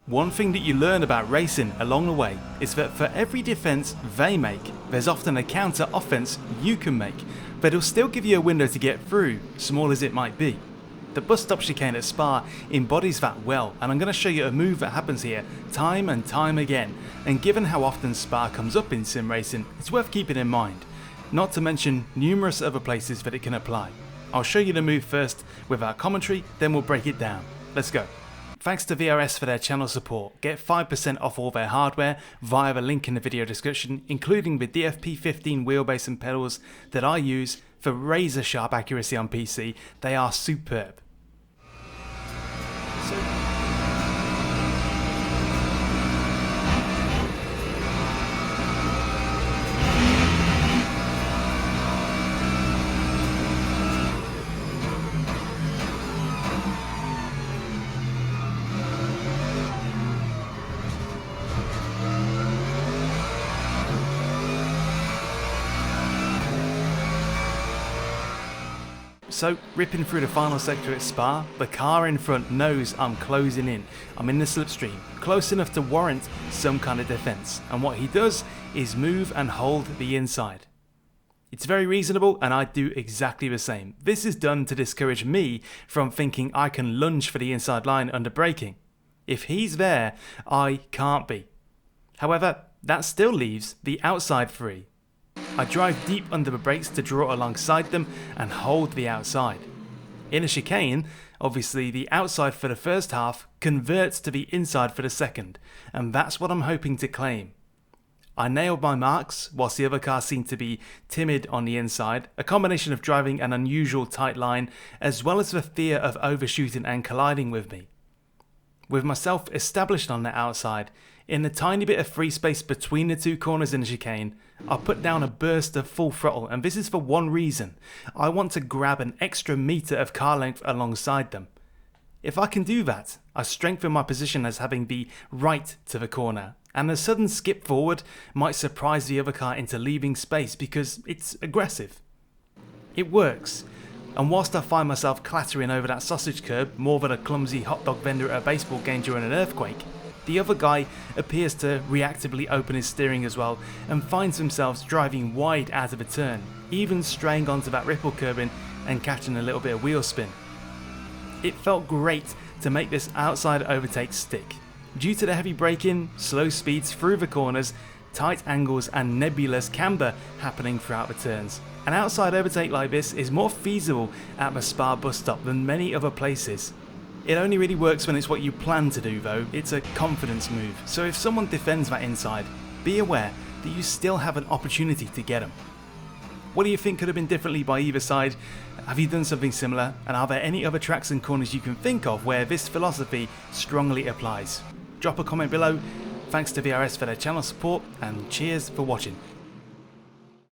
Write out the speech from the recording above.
One thing that you learn about racing along the way is that for every defense they make, there's often a counter offense you can make, but it'll still give you a window to get through, small as it might be. The Bus Stop Chicane at Spa embodies that well, and I'm going to show you a move that happens here time and time again, and given how often Spa comes up in sim racing, it's worth keeping in mind, not to mention numerous other places that it can apply. I'll show you the move first with our commentary, then we'll break it down. Let's go. Thanks to VRS for their channel support. Get 5% off all their hardware via the link in the video description, including the DFP15 wheelbase and pedals that I use for razor sharp accuracy on PC. They are superb. So, ripping through the final sector at Spa, the car in front knows I'm closing in. I'm in the slipstream, close enough to warrant some kind of defense, and what he does is move and hold the inside. It's very reasonable, and I do exactly the same. This is done to discourage me from thinking I can lunge for the inside line under braking. If he's there, I can't be. However, that still leaves the outside free. I drive deep under the brakes to draw alongside them and hold the outside. In a chicane, obviously the outside for the first half converts to the inside for the second, and that's what I'm hoping to claim. I nailed my marks, whilst the other car seemed to be timid on the inside, a combination of driving an unusual tight line, as well as the fear of overshooting and colliding with me. With myself established on the outside, in the tiny bit of free space between the two corners in the chicane, I put down a burst of full throttle, and this is for one reason. I want to grab an extra metre of car length alongside them. If I can do that, I strengthen my position as having the right to the corner, and a sudden skip forward might surprise the other car into leaving space because it's aggressive. It works, and whilst I find myself clattering over that sausage curb more than a clumsy hot dog vendor at a baseball game during an earthquake, the other guy appears to reactively open his steering as well and finds himself driving wide out of a turn, even straying onto that ripple curbing and catching a little bit of wheel spin. It felt great to make this outside overtake stick. Due to the heavy braking, slow speeds through the corners, tight angles and nebulous camber happening throughout the turns. An outside overtake like this is more feasible at the Spa bus stop than many other places. It only really works when it's what you plan to do though. It's a confidence move, so if someone defends that inside, be aware that you still have an opportunity to get them. What do you think could have been differently by either side? Have you done something similar, and are there any other tracks and corners you can think of where this philosophy strongly applies? Drop a comment below. Thanks to VRS for their channel support, and cheers for watching.